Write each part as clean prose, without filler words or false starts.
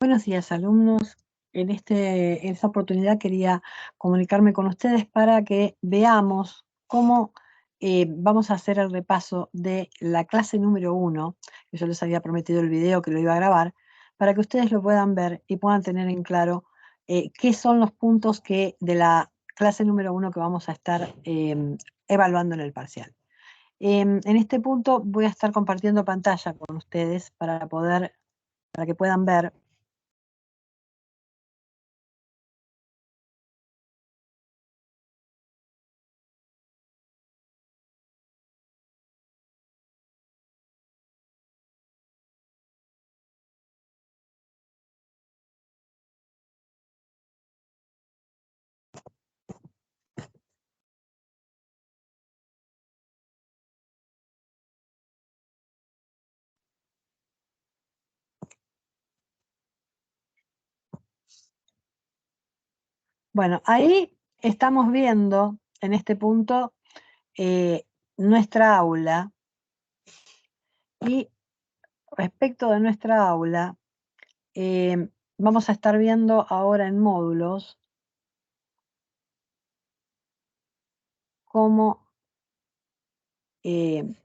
Buenos días, alumnos. En esta oportunidad quería comunicarme con ustedes para que veamos cómo vamos a hacer el repaso de la clase número 1, que yo les había prometido el video que lo iba a grabar, para que ustedes lo puedan ver y puedan tener en claro qué son los puntos de la clase número 1 que vamos a estar evaluando en el parcial. En este punto voy a estar compartiendo pantalla con ustedes para que puedan ver. Bueno, ahí estamos viendo en este punto nuestra aula, y respecto de nuestra aula vamos a estar viendo ahora en módulos cómo en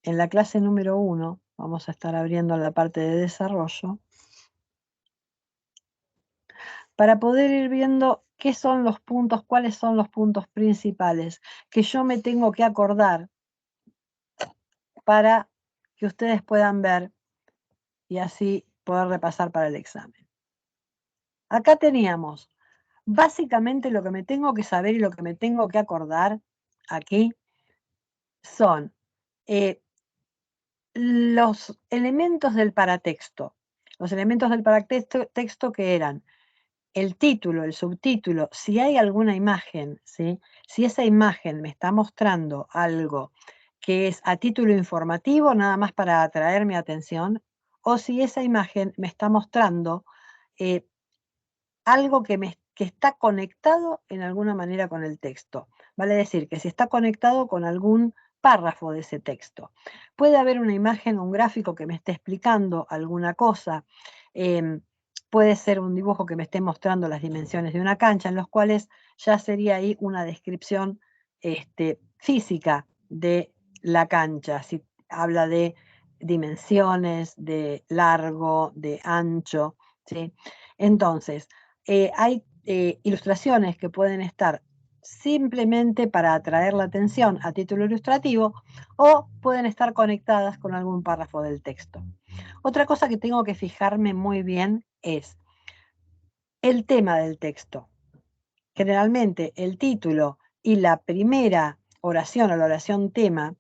la clase número 1 vamos a estar abriendo la parte de desarrollo para poder ir viendo qué son los puntos, cuáles son los puntos principales que yo me tengo que acordar para que ustedes puedan ver y así poder repasar para el examen. Acá teníamos básicamente lo que me tengo que saber y lo que me tengo que acordar aquí son los elementos del paratexto. Los elementos del paratexto que eran el título, el subtítulo, si hay alguna imagen, ¿sí? Si esa imagen me está mostrando algo que es a título informativo, nada más para atraer mi atención, o si esa imagen me está mostrando algo que está conectado en alguna manera con el texto. Vale decir que si está conectado con algún párrafo de ese texto. Puede haber una imagen o un gráfico que me esté explicando alguna cosa. Puede ser un dibujo que me esté mostrando las dimensiones de una cancha, en los cuales ya sería ahí una descripción física de la cancha. Si habla de dimensiones, de largo, de ancho, ¿sí? Entonces, hay ilustraciones que pueden estar simplemente para atraer la atención a título ilustrativo o pueden estar conectadas con algún párrafo del texto. Otra cosa que tengo que fijarme muy bien es el tema del texto. Generalmente el título y la primera oración o la oración tema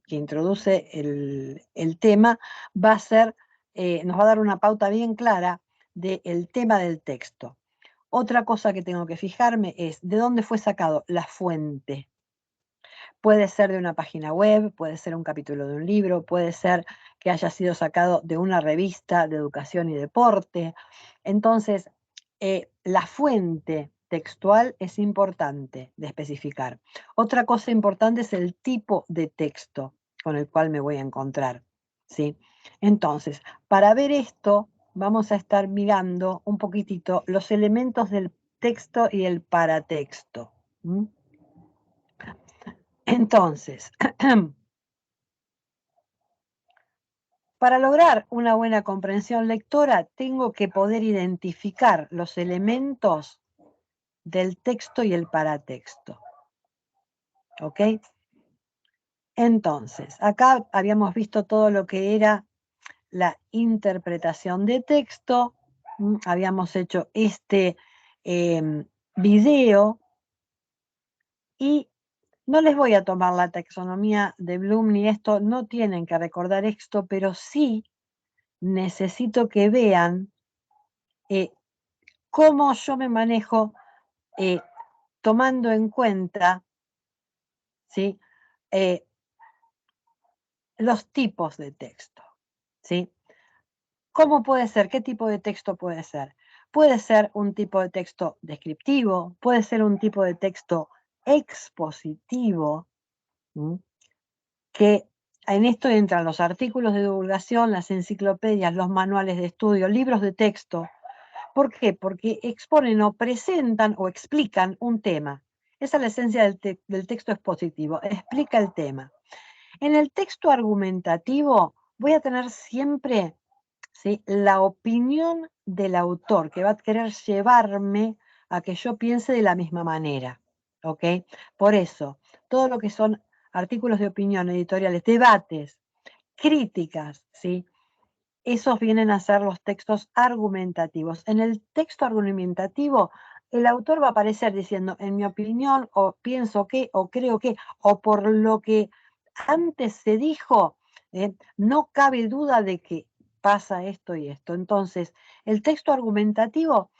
que introduce el tema va a ser, nos va a dar una pauta bien clara del tema del texto. Otra cosa que tengo que fijarme es de dónde fue sacado la fuente. Puede ser de una página web, puede ser un capítulo de un libro, puede ser que haya sido sacado de una revista de educación y deporte. Entonces, la fuente textual es importante de especificar. Otra cosa importante es el tipo de texto con el cual me voy a encontrar, ¿sí? Entonces, para ver esto, vamos a estar mirando un poquitito los elementos del texto y el paratexto. Entonces, para lograr una buena comprensión lectora, tengo que poder identificar los elementos del texto y el paratexto. ¿Ok? Entonces, acá habíamos visto todo lo que era la interpretación de texto. Habíamos hecho este video y no les voy a tomar la taxonomía de Bloom ni esto, no tienen que recordar esto, pero sí necesito que vean cómo yo me manejo tomando en cuenta, ¿sí? Los tipos de texto, ¿sí? ¿Cómo puede ser? ¿Qué tipo de texto puede ser? Puede ser un tipo de texto descriptivo, puede ser un tipo de texto expositivo, ¿sí? Que En esto entran los artículos de divulgación, las enciclopedias, los manuales de estudio, libros de texto. ¿Por qué? Porque exponen o presentan o explican un tema. Esa es la esencia del texto expositivo, explica el tema. En el texto argumentativo voy a tener siempre, ¿sí?, la opinión del autor, que va a querer llevarme a que yo piense de la misma manera. ¿Ok? Por eso, todo lo que son artículos de opinión, editoriales, debates, críticas, ¿sí?, esos vienen a ser los textos argumentativos. En el texto argumentativo, el autor va a aparecer diciendo, en mi opinión, o pienso que, o creo que, o por lo que antes se dijo, no cabe duda de que pasa esto y esto. Entonces, el texto argumentativo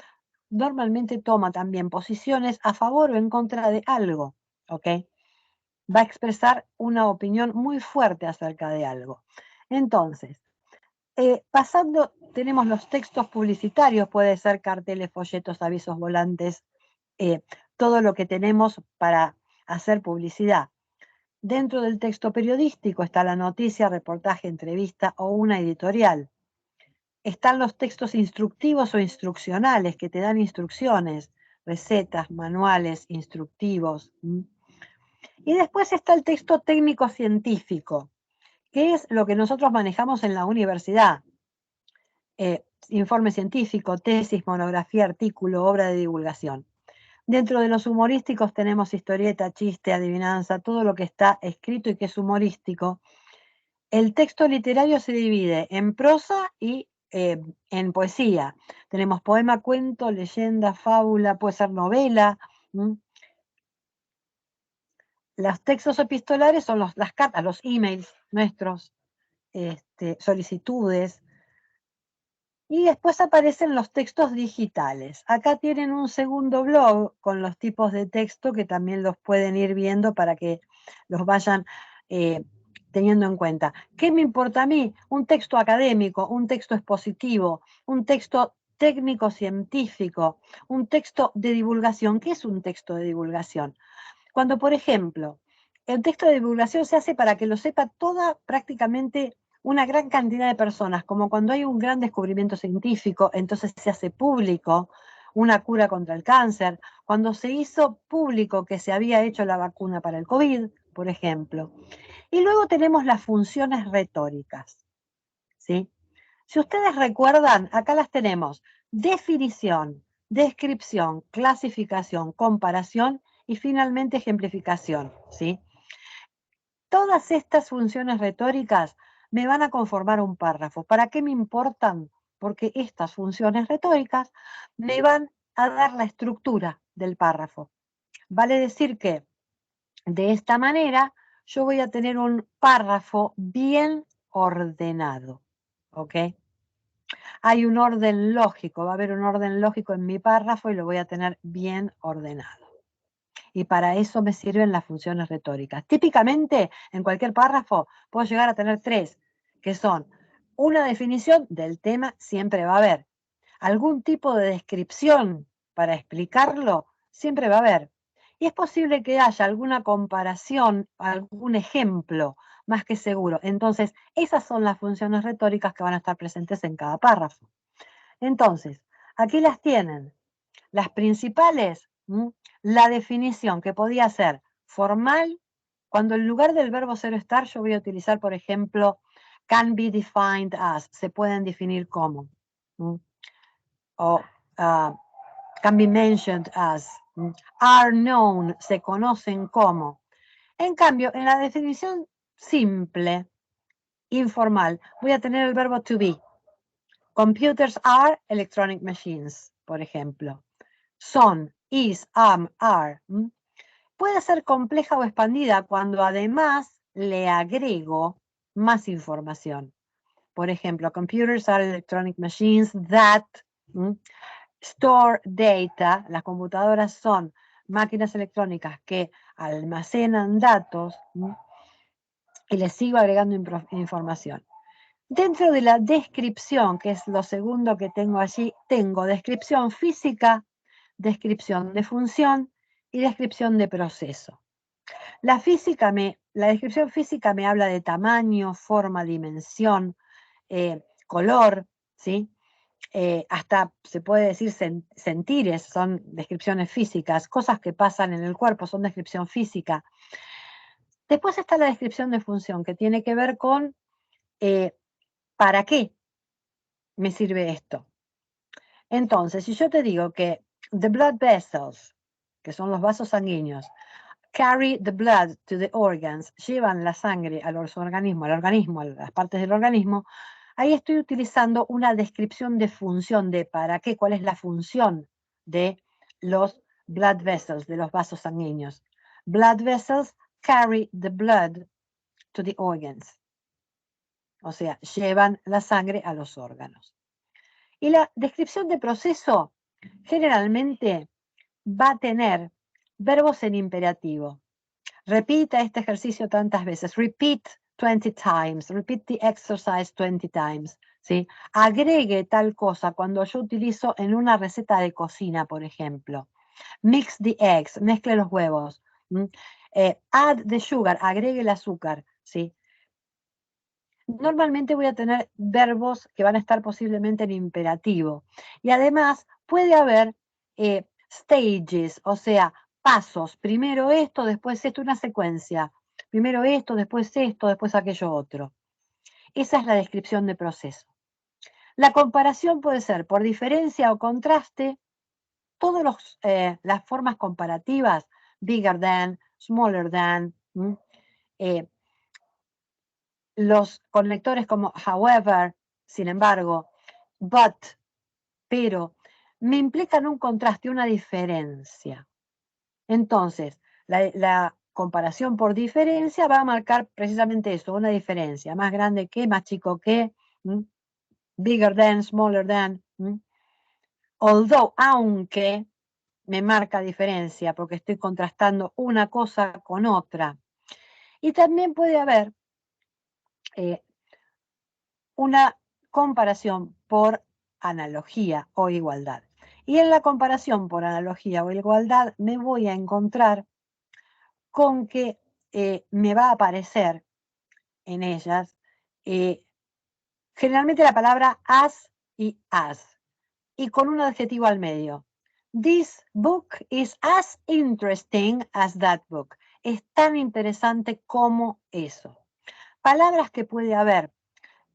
normalmente toma también posiciones a favor o en contra de algo, ¿ok? Va a expresar una opinión muy fuerte acerca de algo. Entonces, pasando, tenemos los textos publicitarios, puede ser carteles, folletos, avisos, volantes, todo lo que tenemos para hacer publicidad. Dentro del texto periodístico está la noticia, reportaje, entrevista o una editorial. Están los textos instructivos o instruccionales que te dan instrucciones, recetas, manuales, instructivos. Y después está el texto técnico científico, que es lo que nosotros manejamos en la universidad. Informe científico, tesis, monografía, artículo, obra de divulgación. Dentro de los humorísticos tenemos historieta, chiste, adivinanza, todo lo que está escrito y que es humorístico. El texto literario se divide en prosa y en poesía. Tenemos poema, cuento, leyenda, fábula, puede ser novela. Los textos epistolares son las cartas, los emails nuestros, solicitudes. Y después aparecen los textos digitales. Acá tienen un segundo blog con los tipos de texto que también los pueden ir viendo para que los vayan teniendo en cuenta. ¿Qué me importa a mí? Un texto académico, un texto expositivo, un texto técnico científico, un texto de divulgación. ¿Qué es un texto de divulgación? Cuando, por ejemplo, el texto de divulgación se hace para que lo sepa toda prácticamente una gran cantidad de personas, como cuando hay un gran descubrimiento científico, entonces se hace público una cura contra el cáncer, cuando se hizo público que se había hecho la vacuna para el COVID, por ejemplo. Y luego tenemos las funciones retóricas, ¿sí? Si ustedes recuerdan, acá las tenemos: definición, descripción, clasificación, comparación y finalmente ejemplificación, ¿sí? Todas estas funciones retóricas me van a conformar un párrafo. ¿Para qué me importan? Porque estas funciones retóricas me van a dar la estructura del párrafo. Vale decir que de esta manera yo voy a tener un párrafo bien ordenado, ¿ok? Hay un orden lógico, va a haber un orden lógico en mi párrafo y lo voy a tener bien ordenado. Y para eso me sirven las funciones retóricas. Típicamente, en cualquier párrafo puedo llegar a tener 3, que son una definición del tema, siempre va a haber. Algún tipo de descripción para explicarlo, siempre va a haber. Y es posible que haya alguna comparación, algún ejemplo, más que seguro. Entonces, esas son las funciones retóricas que van a estar presentes en cada párrafo. Entonces, aquí las tienen. Las principales, la definición que podía ser formal, cuando en lugar del verbo ser o estar yo voy a utilizar, por ejemplo, can be defined as, se pueden definir como, o can be mentioned as, are known, se conocen como. En cambio, en la definición simple, informal, voy a tener el verbo to be. Computers are electronic machines, por ejemplo. Son, is, am, are. Puede ser compleja o expandida cuando además le agrego más información. Por ejemplo, computers are electronic machines that store data. Las computadoras son máquinas electrónicas que almacenan datos y les sigo agregando información. Dentro de la descripción, que es lo segundo que tengo allí, tengo descripción física, descripción de función y descripción de proceso. La física me La descripción física me habla de tamaño, forma, dimensión, color, ¿sí? Hasta se puede decir sentires, son descripciones físicas, cosas que pasan en el cuerpo son descripción física. Después está la descripción de función, que tiene que ver con ¿para qué me sirve esto? Entonces, si yo te digo que the blood vessels, que son los vasos sanguíneos, carry the blood to the organs, llevan la sangre a los organismos, al organismo, a las partes del organismo, ahí estoy utilizando una descripción de función, de para qué, cuál es la función de los blood vessels, de los vasos sanguíneos. Blood vessels carry the blood to the organs. O sea, llevan la sangre a los órganos. Y la descripción de proceso generalmente va a tener verbos en imperativo. Repita este ejercicio tantas veces. Repeat 20 times. Repeat the exercise 20 times. ¿Sí? Agregue tal cosa cuando yo utilizo en una receta de cocina, por ejemplo. Mix the eggs. Mezcle los huevos. Add the sugar. Agregue el azúcar. ¿Sí? Normalmente voy a tener verbos que van a estar posiblemente en imperativo. Y además puede haber stages, o sea, pasos. Primero esto, después esto, una secuencia. Primero esto, después aquello otro. Esa es la descripción de proceso. La comparación puede ser por diferencia o contraste. Todas las formas comparativas, bigger than, smaller than, los conectores como however, sin embargo, but, pero, me implican un contraste, una diferencia. Entonces, la comparación por diferencia va a marcar precisamente eso, una diferencia, más grande que, más chico que, bigger than, smaller than. Although, aunque, me marca diferencia porque estoy contrastando una cosa con otra. Y también puede haber una comparación por analogía o igualdad. Y en la comparación por analogía o igualdad me voy a encontrar con que me va a aparecer en ellas generalmente la palabra as y as, y con un adjetivo al medio. This book is as interesting as that book. Es tan interesante como eso. Palabras que puede haber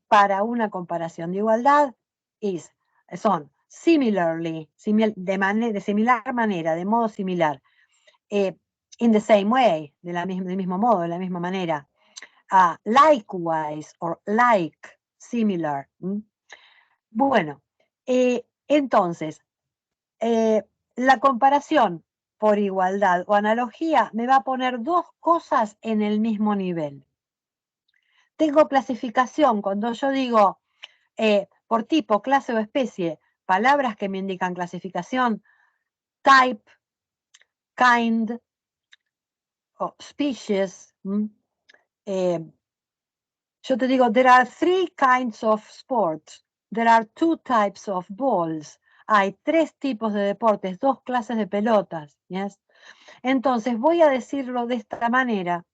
para una comparación de igualdad son similarly, de similar manera, de modo similar, in the same way, del mismo modo, de la misma manera, likewise or like, similar. Bueno, entonces, la comparación por igualdad o analogía me va a poner dos cosas en el mismo nivel. Tengo clasificación cuando yo digo por tipo, clase o especie, palabras que me indican clasificación, type, kind, o species. Yo te digo, there are 3 kinds of sports. There are 2 types of balls. Hay 3 tipos de deportes, 2 clases de pelotas. Yes? Entonces voy a decirlo de esta manera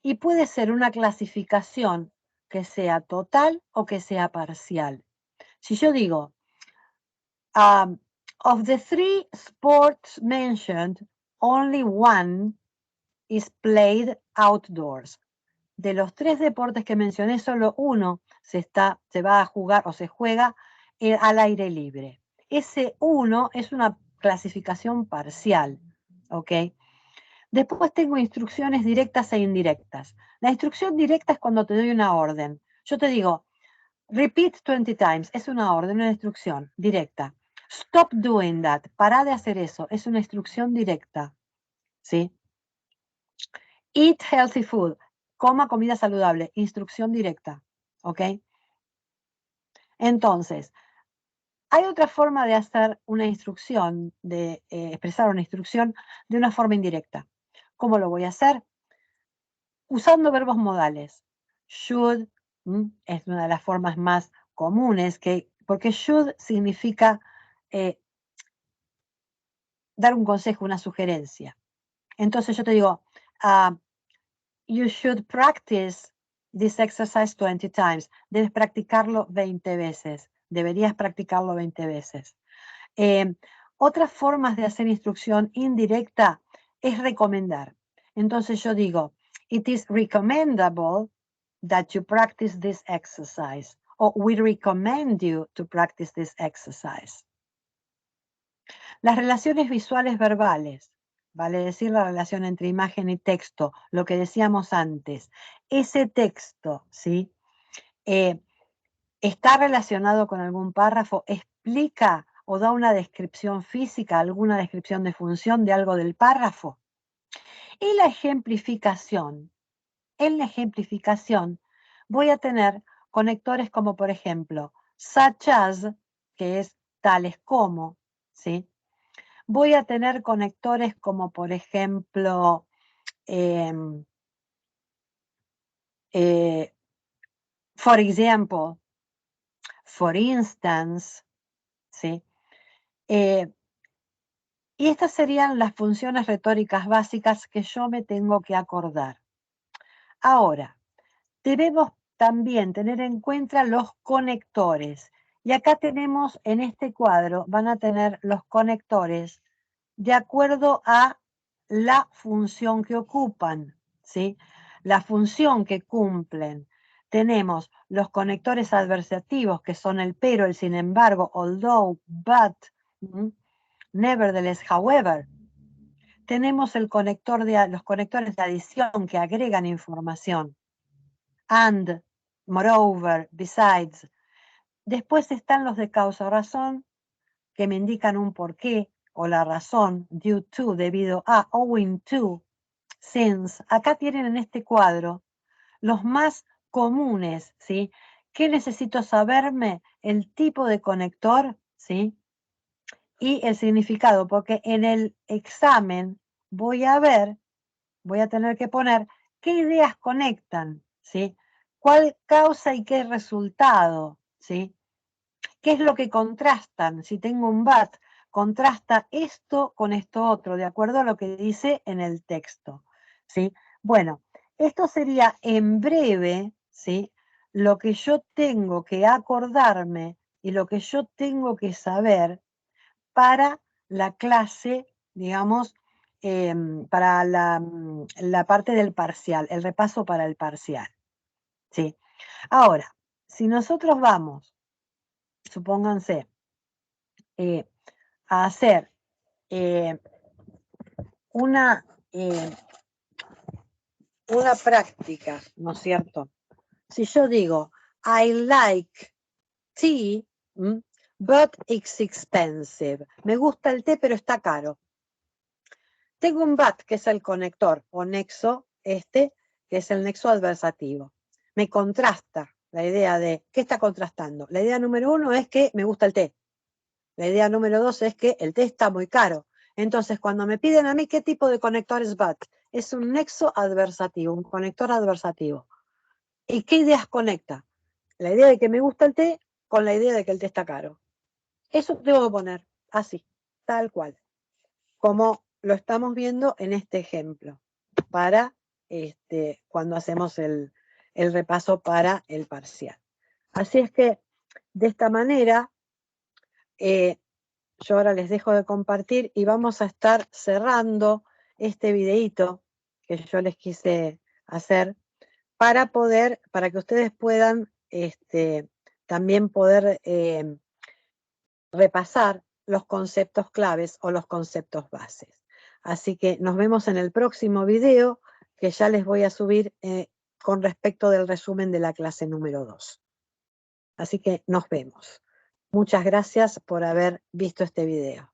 y puede ser una clasificación que sea total o que sea parcial. Si yo digo, of the 3 sports mentioned, only one is played outdoors. De los 3 deportes que mencioné, solo uno se va a jugar o se juega al aire libre. Ese uno es una clasificación parcial, ¿ok? Después tengo instrucciones directas e indirectas. La instrucción directa es cuando te doy una orden. Yo te digo, repeat 20 times, es una orden, una instrucción directa. Stop doing that, para de hacer eso, es una instrucción directa, ¿sí? Eat healthy food, coma comida saludable, instrucción directa, ¿ok? Entonces, hay otra forma de hacer una instrucción, de expresar una instrucción de una forma indirecta. ¿Cómo lo voy a hacer? Usando verbos modales. Should es una de las formas más comunes, porque should significa dar un consejo, una sugerencia. Entonces yo te digo, You should practice this exercise 20 times. Debes practicarlo 20 veces. Deberías practicarlo 20 veces. Otras formas de hacer instrucción indirecta es recomendar. Entonces yo digo, it is recommendable that you practice this exercise. O we recommend you to practice this exercise. Las relaciones visuales verbales, vale decir la relación entre imagen y texto, lo que decíamos antes. Ese texto, ¿sí? Está relacionado con algún párrafo, explica o da una descripción física, alguna descripción de función de algo del párrafo. Y la ejemplificación. En la ejemplificación voy a tener conectores como, por ejemplo, such as, que es tales como, ¿sí? Voy a tener conectores como, por ejemplo, for example, for instance, ¿sí? Y estas serían las funciones retóricas básicas que yo me tengo que acordar. Ahora, debemos también tener en cuenta los conectores. Y acá tenemos en este cuadro, van a tener los conectores de acuerdo a la función que ocupan, ¿sí? La función que cumplen. Tenemos los conectores adversativos, que son el pero, el sin embargo, although, but, nevertheless, however. Tenemos los conectores de adición que agregan información. And, moreover, besides. Después están los de causa-razón, que me indican un porqué, o la razón, due to, debido a, owing to, since. Acá tienen en este cuadro los más comunes, ¿sí? ¿Qué necesito saberme? El tipo de conector, ¿sí? Y el significado, porque en el examen voy a tener que poner qué ideas conectan, ¿sí? ¿Cuál causa y qué resultado, ¿sí? ¿Qué es lo que contrastan? Si tengo un but, contrasta esto con esto otro, de acuerdo a lo que dice en el texto, ¿sí? Bueno, esto sería en breve, ¿sí? Lo que yo tengo que acordarme y lo que yo tengo que saber para la clase, digamos, para la parte del parcial, el repaso para el parcial, ¿sí? Ahora, si nosotros vamos, supónganse, a hacer una práctica, ¿no es cierto? Si yo digo, I like tea, but it's expensive. Me gusta el té, pero está caro. Tengo un but, que es el conector, o nexo, que es el nexo adversativo. Me contrasta la idea de, ¿qué está contrastando? La idea número 1 es que me gusta el té. La idea número 2 es que el té está muy caro. Entonces, cuando me piden a mí qué tipo de conector es but, es un nexo adversativo, un conector adversativo. ¿Y qué ideas conecta? La idea de que me gusta el té con la idea de que el té está caro. Eso debo poner así, tal cual, como lo estamos viendo en este ejemplo, para cuando hacemos el repaso para el parcial. Así es que, de esta manera, yo ahora les dejo de compartir y vamos a estar cerrando este videíto que yo les quise hacer para que ustedes puedan también poder repasar los conceptos claves o los conceptos bases. Así que nos vemos en el próximo video, que ya les voy a subir con respecto del resumen de la clase número 2. Así que nos vemos. Muchas gracias por haber visto este video.